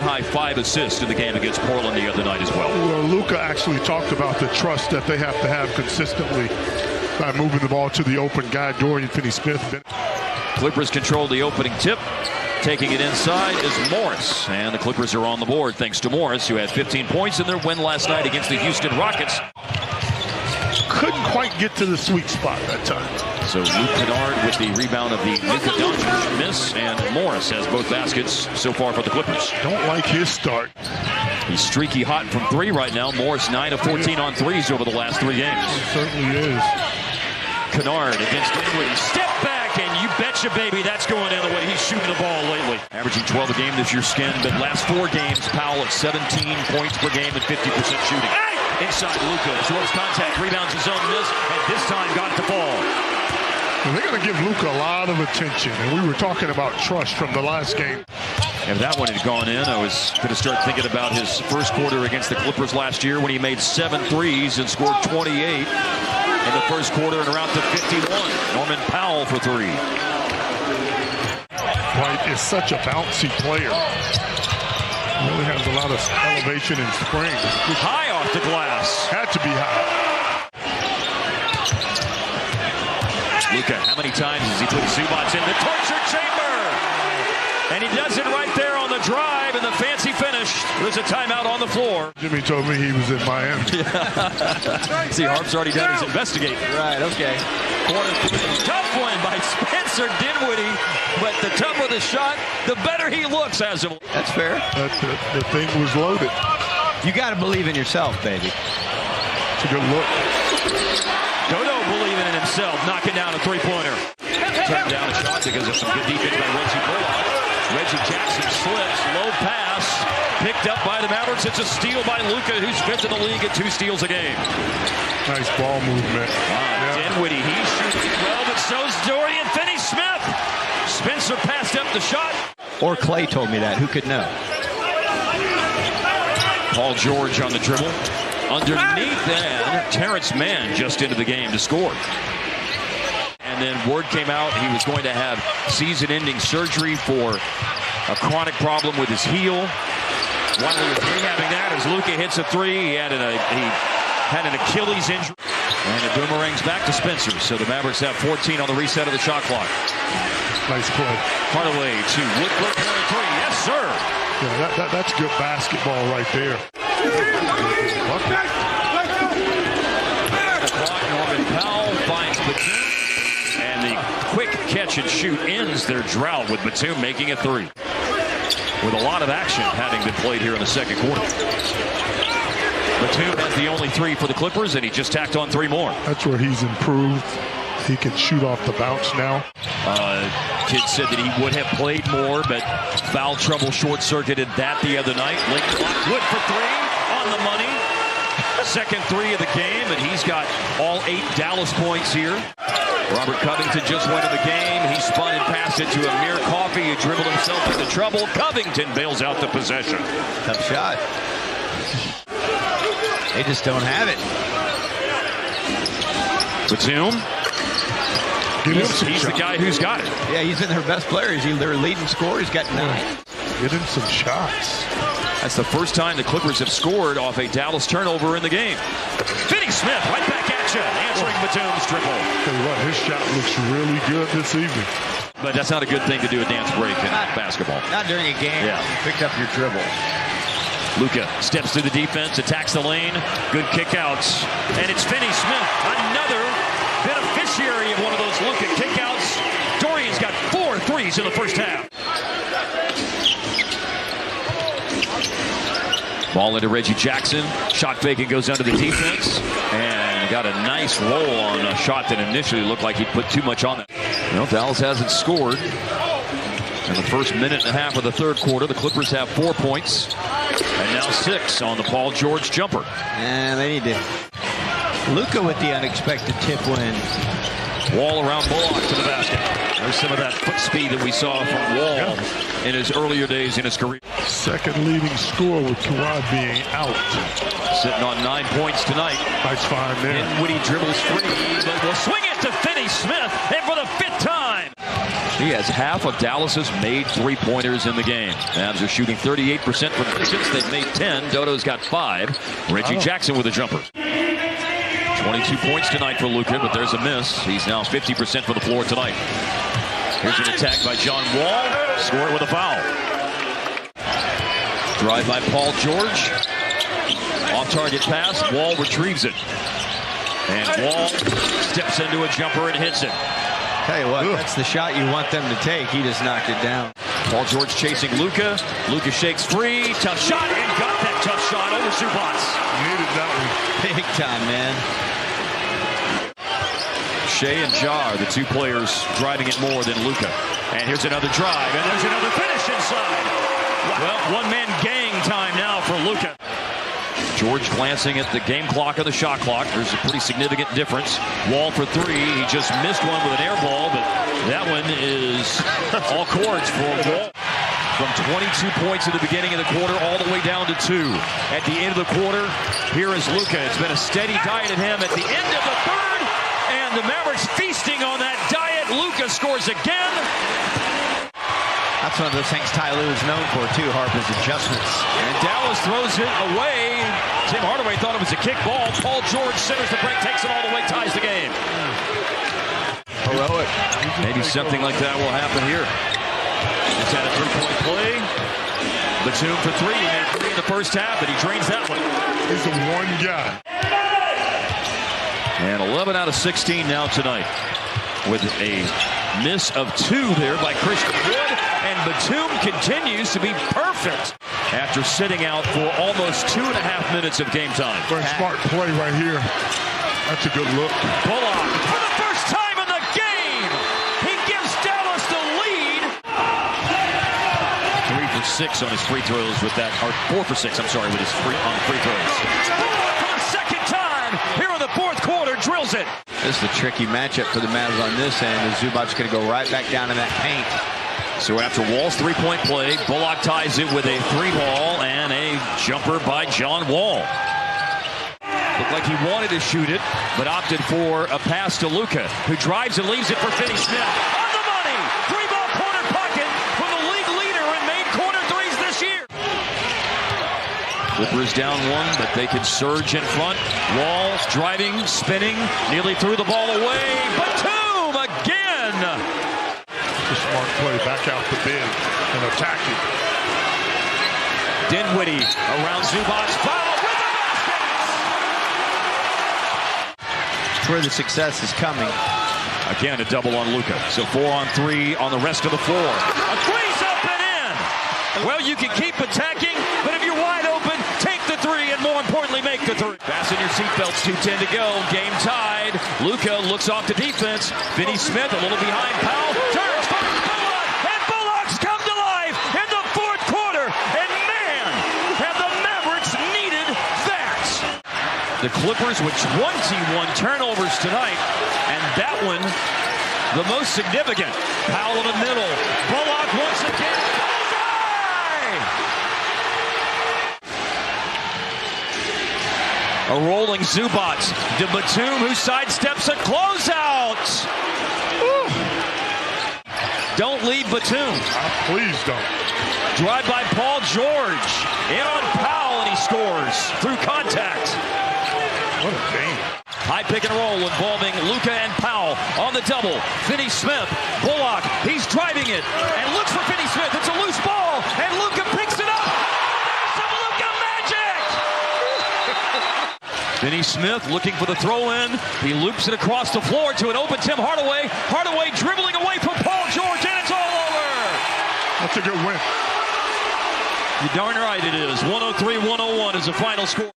High 5 assists in the game against Portland the other night as well. Well, Luka actually talked about the trust that they have to have consistently by moving the ball to the open guy, Dorian Finney-Smith. Clippers control the opening tip. Taking it inside is Morris. And the Clippers are on the board thanks to Morris, who had 15 points in their win last night against the Houston Rockets. Couldn't quite get to the sweet spot that time. So Luke Kennard with the rebound of the Luka Doncic miss, and Morris has both baskets so far for the Clippers. Don't like his start. He's streaky hot from 3 right now. Morris 9 of 14 on threes over the last 3 games. It certainly is. Kennard against Dinwiddie. Step back, and you betcha, baby, that's going in the way he's shooting the ball lately. Averaging 12 a game this year, Skin, but last 4 games, Powell at 17 points per game and 50% shooting. Inside Luka, absorbs contact, rebounds his own miss, and this time got it to fall. Well, they're going to give Luka a lot of attention, and we were talking about trust from the last game. If that one had gone in, I was going to start thinking about his first quarter against the Clippers last year when he made 7 threes and scored 28 in the first quarter and around to 51. Norman Powell for 3. White is such a bouncy player. Really has a lot of elevation and spring. High off the glass. Had to be high. Luka, how many times has he put Zubac in the torture chamber? And he does it right there on the drive and the fancy finish. There's a timeout on the floor. Jimmy told me he was in Miami. See, Harp's already done his investigating. Right, okay. Corner tough one by Spencer Dinwiddie, but the tougher the shot, the better he looks as him. That's fair. The thing was loaded. You got to believe in yourself, baby. It's a good look. Dodo believing in himself, knocking down a three-pointer. Turned down a shot because of some good defense by Reggie Bullock. Reggie Jackson slips, low pass, picked up by the Mavericks. It's a steal by Luka, who's 5th in the league at 2 steals a game. Nice ball movement. Dinwiddie, he's shooting well, but so's Dorian Finney-Smith. Spencer passed up the shot. Or Clay told me that. Who could know? Paul George on the dribble. Underneath, and Terrence Mann just into the game to score. And then word came out he was going to have season-ending surgery for a chronic problem with his heel. While he was rehabbing that, as Luka hits a 3, he had an Achilles injury. And it boomerangs back to Spencer. So the Mavericks have 14 on the reset of the shot clock. Nice play. Hardaway to Woodford, 23. Yes, sir. Yeah, that's good basketball right there. The clock, Norman Powell finds Batum, and the quick catch and shoot ends their drought with Batum making a 3. With a lot of action having been played here in the second quarter. Batum has the only 3 for the Clippers, and he just tacked on 3 more. That's where he's improved. He can shoot off the bounce now. Kid said that he would have played more, but foul trouble short-circuited that the other night. Late clock, Wood for 3 on the money. Second 3 of the game, and he's got all 8 Dallas points here. Robert Covington just went to the game. He spun and passed it to Amir Coffey, who dribbled himself into trouble. Covington bails out the possession. Tough shot. They just don't have it. Batum. He's the guy who's got it. Yeah, he's been their best player. He's their leading scorer. He's got 9. Get him some shots. That's the first time the Clippers have scored off a Dallas turnover in the game. Finney-Smith right back at you, answering Batum's triple. Tell you what, his shot looks really good this evening. But that's not a good thing to do at dance break in basketball. Not during a game. Yeah. Picked up your dribble. Luka steps through the defense, attacks the lane. Good kickouts. And it's Finney-Smith, another beneficiary of one of those Luka kickouts. Dorian's got 4 threes in the first half. Ball into Reggie Jackson. Shot fake, it goes under the defense. And got a nice roll on a shot that initially looked like he put too much on it. Well, Dallas hasn't scored in the first minute and a half of the third quarter. The Clippers have 4 points. And now 6 on the Paul George jumper. And they need to. Luka with the unexpected tip win. Wall around Bullock to the basket. There's some of that foot speed that we saw from Wall in his earlier days in his career. Second leading scorer with Kawhi being out. Sitting on 9 points tonight. Nice find there. Dinwiddie dribbles free, but will swing it to Finney-Smith, and for the 5th time. He has half of Dallas's made three-pointers in the game. Mavs are shooting 38% from distance. They've made 10. Dodo's got 5. Reggie Jackson with a jumper. 22 points tonight for Luka, but there's a miss. He's now 50% from the floor tonight. Here's an attack by John Wall. Score it with a foul. Drive by Paul George. Off-target pass. Wall retrieves it. And Wall steps into a jumper and hits it. Tell you what, that's the shot you want them to take. He just knocked it down. Paul George chasing Luka. Luka shakes free. Tough shot, and got that tough shot over Zubac. Needed that one. Big time, man. Shea and Ja are the two players driving it more than Luka. And here's another drive, and there's another finish inside. Well, one-man gang time now for Luka. George glancing at the game clock and the shot clock. There's a pretty significant difference. Wall for 3. He just missed one with an air ball, but that one is all chords for Wall. From 22 points at the beginning of the quarter all the way down to 2. At the end of the quarter, here is Luka. It's been a steady diet at him at the end of the third, and the Mavericks feasting on that diet. Luka scores again. That's one of those things Ty Lue is known for, too, Harper's adjustments. And Dallas throws it away. Tim Hardaway thought it was a kick ball. Paul George centers the break, takes it all the way, ties the game. Heroic. Maybe something like that will happen here. It's at a three-point play. Batum for 3. He made 3 in the first half, and he drains that one. He's the one guy. And 11 out of 16 now tonight, with a miss of 2 there by Christian Wood, and Batum continues to be perfect after sitting out for almost 2.5 minutes of game time. Very smart play right here. That's a good look. Bullock for the first time in the game. He gives Dallas the lead. 3 for 6 on his free throws with that, or 4 for 6, I'm sorry, with his free throws. Bullock for the second time here in the fourth quarter drills it. This is a tricky matchup for the Mavs on this end, as Zubac's going to go right back down in that paint. So after Wall's three-point play, Bullock ties it with a 3-ball and a jumper by John Wall. Looked like he wanted to shoot it, but opted for a pass to Luka, who drives and leaves it for Finney Smith. On the money! 3-ball corner pocket from the league leader in made corner threes this year. Clippers down 1, but they can surge in front. Wall driving, spinning, nearly threw the ball away. Batum again! A smart play, back out the bid and attack it. Dinwiddie around Zubac, foul with the basket! That's where the success is coming. Again, a double on Luka. So 4 on 3 on the rest of the floor. A three's up and in! Well, you can keep attacking, but if you're wide open, take the 3 and more importantly, make the 3. Fasten your seatbelts, 2:10 to go. Game tied. Luka looks off to defense. Finney Smith a little behind Powell. Turns, finds Bullock, and Bullock's come to life in the fourth quarter. And man, have the Mavericks needed that. The Clippers with 21 turnovers tonight, and that one the most significant. Powell in the middle. Bullock once again. A rolling Zubac to Batum, who sidesteps a closeout. Woo. Don't leave Batum. Please don't. Drive by Paul George. In on Powell, and he scores through contact. What a game. High pick and roll involving Luka and Powell on the double. Finney Smith, Bullock, he's driving it and looks for Finney Smith. It's a loose ball, and Luka picks it up. Some Luka magic! Finney Smith looking for the throw-in. He loops it across the floor to an open Tim Hardaway. Hardaway dribbling away from Paul George, and it's all over. That's a good win. You're darn right it is. 103-101 is the final score.